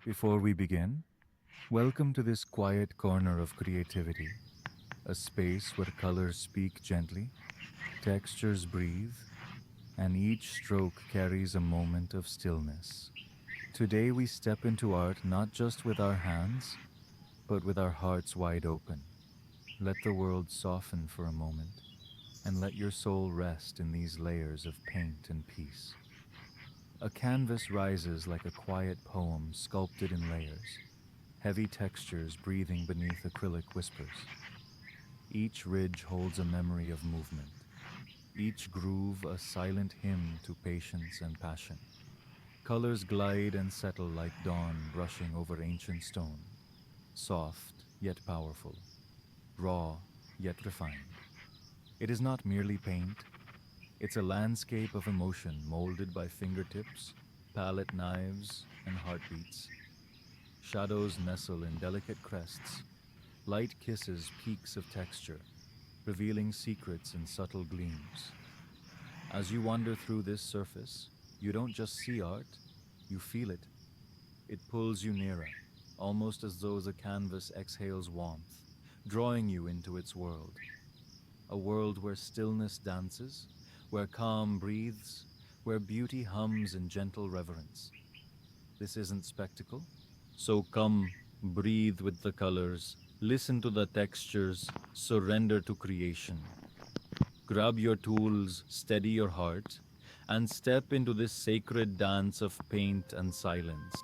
Before we begin, welcome to this quiet corner of creativity, a space where colors speak gently, textures breathe, and each stroke carries a moment of stillness. Today we step into art not just with our hands, but with our hearts wide open. Let the world soften for a moment, and let your soul rest in these layers of paint and peace. A canvas rises like a quiet poem sculpted in layers, heavy textures breathing beneath acrylic whispers. Each ridge holds a memory of movement, each groove a silent hymn to patience and passion. Colors glide and settle like dawn brushing over ancient stone, soft yet powerful, raw yet refined. It is not merely paint, it's a landscape of emotion molded by fingertips, palette knives, and heartbeats. Shadows nestle in delicate crests, light kisses peaks of texture, revealing secrets in subtle gleams. As you wander through this surface, you don't just see art, you feel it. It pulls you nearer, almost as though the canvas exhales warmth, drawing you into its world. A world where stillness dances, where calm breathes, where beauty hums in gentle reverence. This isn't spectacle. So come, breathe with the colors, listen to the textures, surrender to creation. Grab your tools, steady your heart, and step into this sacred dance of paint and silence.